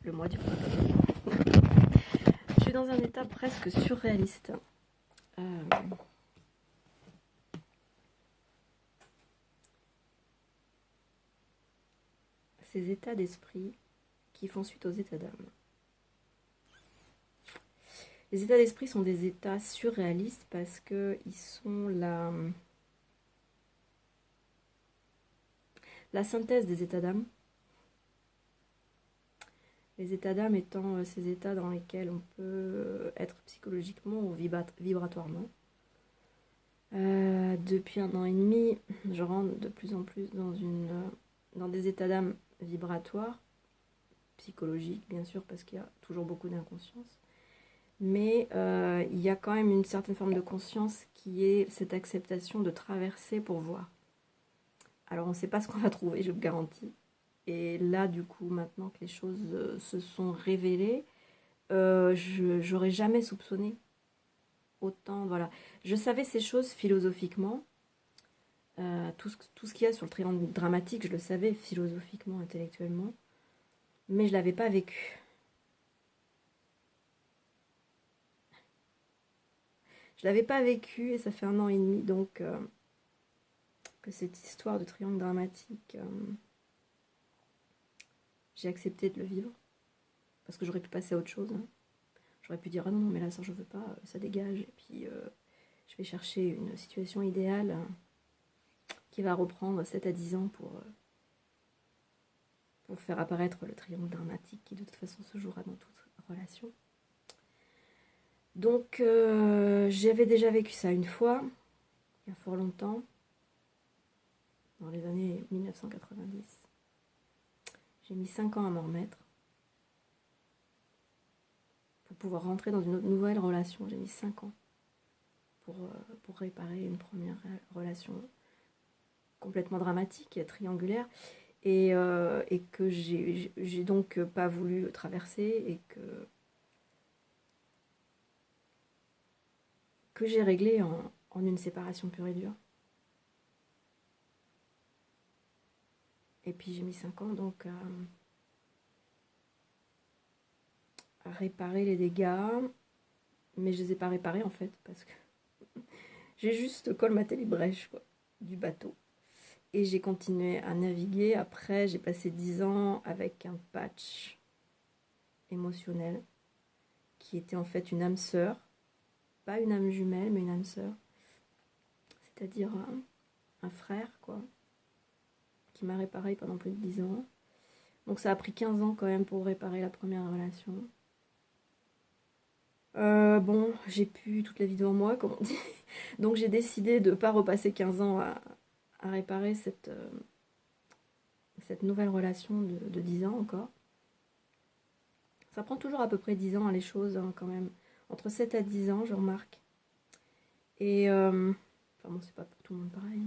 Le mois du printemps. Je suis dans un état presque surréaliste. Euh, Ces états d'esprit qui font suite aux états d'âme. Les états d'esprit sont des états surréalistes parce qu'ils sont la synthèse des états d'âme. Les états d'âme étant ces états dans lesquels on peut être psychologiquement ou vibratoirement. Depuis 1 an et demi, je rentre de plus en plus dans des états d'âme vibratoires, psychologiques bien sûr, parce qu'il y a toujours beaucoup d'inconscience. Mais il y a quand même une certaine forme de conscience qui est cette acceptation de traverser pour voir. Alors on ne sait pas ce qu'on va trouver, je vous garantis. Et là, du coup, maintenant que les choses se sont révélées, j'aurais jamais soupçonné autant. Voilà. Je savais ces choses philosophiquement. Tout ce qu'il y a sur le triangle dramatique, je le savais philosophiquement, intellectuellement. Mais je ne l'avais pas vécu. Je ne l'avais pas vécu et ça fait 1 an et demi donc que cette histoire de triangle dramatique, j'ai accepté de le vivre. Parce que j'aurais pu passer à autre chose. Hein. J'aurais pu dire ah non, mais là ça je veux pas, ça dégage. Et puis je vais chercher une situation idéale qui va reprendre 7 à 10 ans pour faire apparaître le triangle dramatique qui de toute façon se jouera dans toute relation. Donc j'avais déjà vécu ça une fois, il y a fort longtemps, dans les années 1990. J'ai mis 5 ans à m'en remettre. Pour pouvoir rentrer dans une nouvelle relation, j'ai mis 5 ans pour réparer une première relation complètement dramatique, triangulaire, et que j'ai donc pas voulu traverser et que j'ai réglé en une séparation pure et dure. Et puis j'ai mis 5 ans donc à réparer les dégâts, mais je les ai pas réparés en fait, parce que j'ai juste colmaté les brèches quoi, du bateau. Et j'ai continué à naviguer. Après, j'ai passé 10 ans avec un patch émotionnel qui était en fait une âme sœur. Pas une âme jumelle, mais une âme sœur. C'est-à-dire un frère, quoi, qui m'a réparé pendant plus de 10 ans. Donc ça a pris 15 ans quand même pour réparer la première relation. Bon, j'ai plus toute la vie devant moi, comme on dit. Donc j'ai décidé de ne pas repasser 15 ans à réparer cette nouvelle relation de 10 ans encore. Ça prend toujours à peu près 10 ans, hein, les choses, hein, quand même. Entre 7 à 10 ans, je remarque. Et, enfin bon, c'est pas pour tout le monde pareil.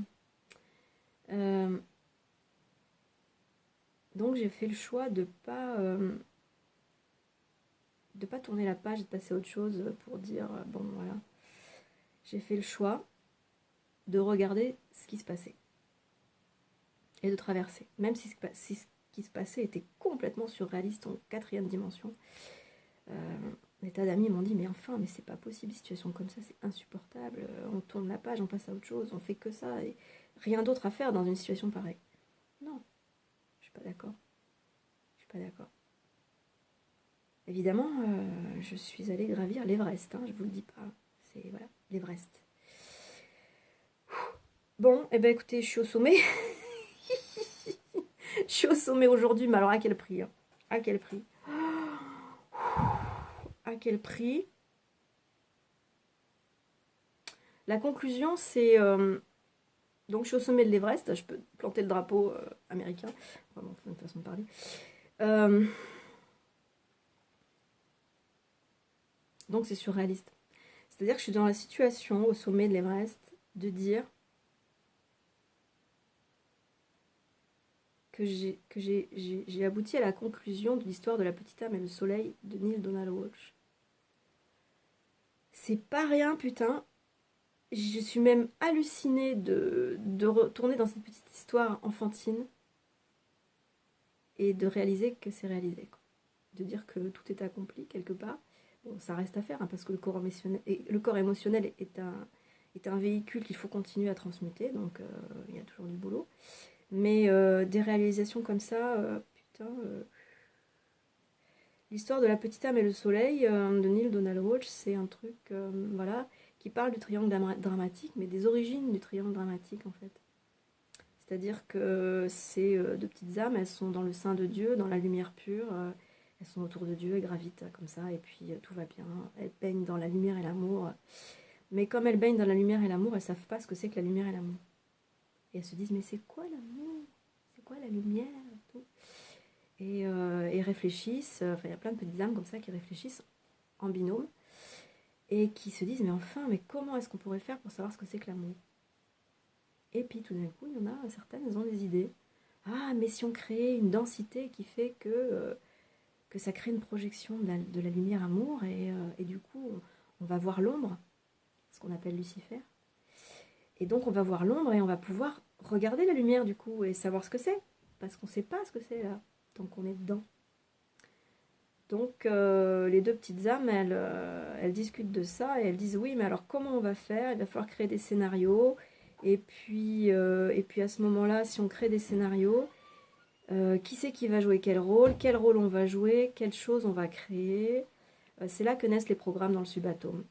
Donc j'ai fait le choix de pas tourner la page et de passer à autre chose pour dire, bon voilà. J'ai fait le choix de regarder ce qui se passait. Et de traverser. Même si ce qui se passait était complètement surréaliste en 4e dimension. Des tas d'amis m'ont dit mais enfin, mais c'est pas possible, une situation comme ça, c'est insupportable, on tourne la page, on passe à autre chose, on fait que ça, et rien d'autre à faire dans une situation pareille. Non, je suis pas d'accord. Je suis pas d'accord. Évidemment, je suis allée gravir l'Everest, hein, je vous le dis pas. C'est voilà, l'Everest. Bon, et ben écoutez, je suis au sommet. Je suis au sommet aujourd'hui, mais alors à quel prix hein. À quel prix À quel prix La conclusion, c'est donc je suis au sommet de l'Everest, je peux planter le drapeau américain. Enfin bon, c'est une façon de parler. Donc c'est surréaliste. C'est-à-dire que je suis dans la situation au sommet de l'Everest de dire que j'ai abouti à la conclusion de l'histoire de la petite âme et le soleil de Neil Donald Walsh. c'est pas rien, putain. Je suis même hallucinée de retourner dans cette petite histoire enfantine et de réaliser que c'est réalisé, quoi. De dire que tout est accompli quelque part. Bon, ça reste à faire, hein, parce que le corps émotionnel est un véhicule qu'il faut continuer à transmuter, donc il y a toujours du boulot. Mais des réalisations comme ça, putain. L'histoire de la petite âme et le soleil de Neil Donald Walsh, c'est un truc, voilà, qui parle du triangle dramatique, mais des origines du triangle dramatique en fait. C'est-à-dire que ces deux petites âmes, elles sont dans le sein de Dieu, dans la lumière pure, elles sont autour de Dieu, elles gravitent comme ça, et puis tout va bien. Elles baignent dans la lumière et l'amour. Mais comme elles baignent dans la lumière et l'amour, elles savent pas ce que c'est que la lumière et l'amour. Et elles se disent, mais c'est quoi l'amour? C'est quoi la lumière et tout. Et réfléchissent, enfin il y a plein de petites âmes comme ça qui réfléchissent en binôme, et qui se disent, mais enfin, mais comment est-ce qu'on pourrait faire pour savoir ce que c'est que l'amour? Et puis tout d'un coup, il y en a certaines, elles ont des idées. Ah, mais si on créait une densité qui fait que ça crée une projection de la lumière amour, et du coup, on va voir l'ombre, ce qu'on appelle Lucifer. Et donc, on va voir l'ombre et on va pouvoir regarder la lumière, du coup, et savoir ce que c'est. Parce qu'on ne sait pas ce que c'est, là, tant qu'on est dedans. Donc, les deux petites âmes, elles discutent de ça, et elles disent, oui, mais alors, comment on va faire? Il va falloir créer des scénarios. Et puis à ce moment-là, si on crée des scénarios, qui c'est qui va jouer quel rôle on va jouer, quelle chose on va créer. C'est là que naissent les programmes dans le subatome.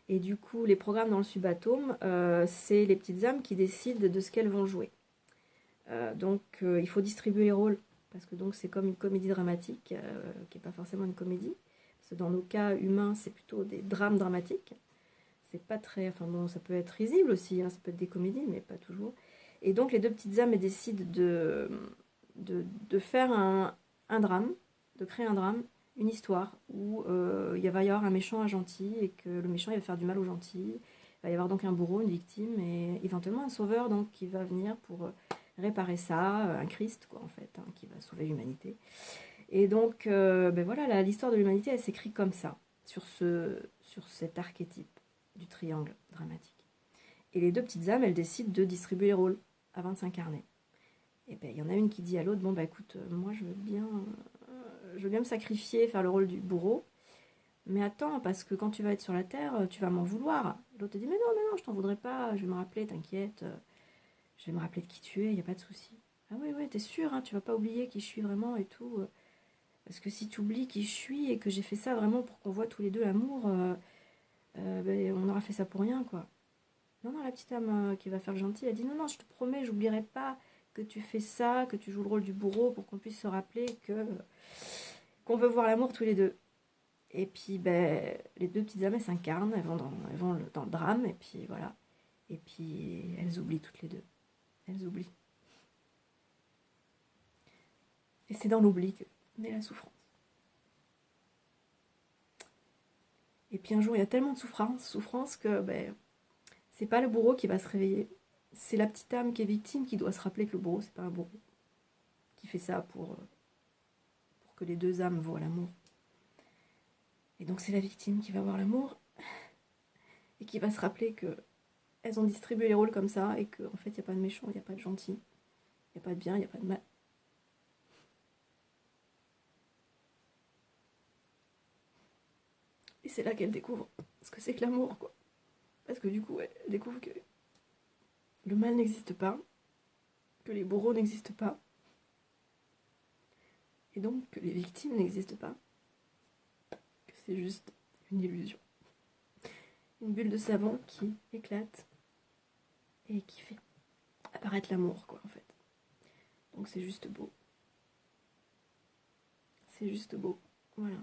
Et du coup, les programmes dans le subatome, c'est les petites âmes qui décident de ce qu'elles vont jouer. Donc, il faut distribuer les rôles, parce que donc c'est comme une comédie dramatique, qui n'est pas forcément une comédie. Parce que dans nos cas humains, c'est plutôt des drames dramatiques. C'est pas très... Enfin bon, ça peut être risible aussi, hein, ça peut être des comédies, mais pas toujours. Et donc, les deux petites âmes, elles décident de faire un drame, de créer un drame, une histoire où il va y avoir un méchant, un gentil, et que le méchant, il va faire du mal au gentil. Il va y avoir donc un bourreau, une victime, et éventuellement un sauveur donc, qui va venir pour réparer ça, un Christ, quoi, en fait, hein, qui va sauver l'humanité. Et donc, ben voilà, l'histoire de l'humanité, elle s'écrit comme ça, sur cet archétype du triangle dramatique. Et les deux petites âmes, elles décident de distribuer les rôles avant de s'incarner. Et ben il y en a une qui dit à l'autre, bon bah écoute, moi je veux bien me sacrifier, faire le rôle du bourreau, mais attends, parce que quand tu vas être sur la terre, tu vas m'en vouloir. L'autre te dit, mais non, je t'en voudrais pas, je vais me rappeler, t'inquiète, je vais me rappeler de qui tu es, il n'y a pas de souci. Ah ouais, t'es sûr, hein, tu vas pas oublier qui je suis vraiment et tout. Parce que si tu oublies qui je suis et que j'ai fait ça vraiment pour qu'on voit tous les deux l'amour, ben, on aura fait ça pour rien, quoi. Non, la petite âme qui va faire le gentil, elle dit non, je te promets, j'oublierai pas que tu fais ça, que tu joues le rôle du bourreau pour qu'on puisse se rappeler qu'on veut voir l'amour tous les deux. Et puis, ben, les deux petites âmes, elles s'incarnent, elles vont dans le drame, et puis voilà. Et puis, elles oublient toutes les deux. Elles oublient. Et c'est dans l'oubli que naît la souffrance. Et puis un jour, il y a tellement de souffrance que ben, c'est pas le bourreau qui va se réveiller. C'est la petite âme qui est victime qui doit se rappeler que le bourreau, c'est pas un bourreau. Qui fait ça pour que les deux âmes voient l'amour. Et donc c'est la victime qui va voir l'amour et qui va se rappeler que elles ont distribué les rôles comme ça et qu'en fait il n'y a pas de méchant, il n'y a pas de gentil, il n'y a pas de bien, il n'y a pas de mal. Et c'est là qu'elle découvre ce que c'est que l'amour, quoi. Parce que du coup, elle découvre que le mal n'existe pas, que les bourreaux n'existent pas, et donc que les victimes n'existent pas, que c'est juste une illusion. Une bulle de savon qui éclate et qui fait apparaître l'amour, quoi, en fait. Donc c'est juste beau. C'est juste beau. Voilà.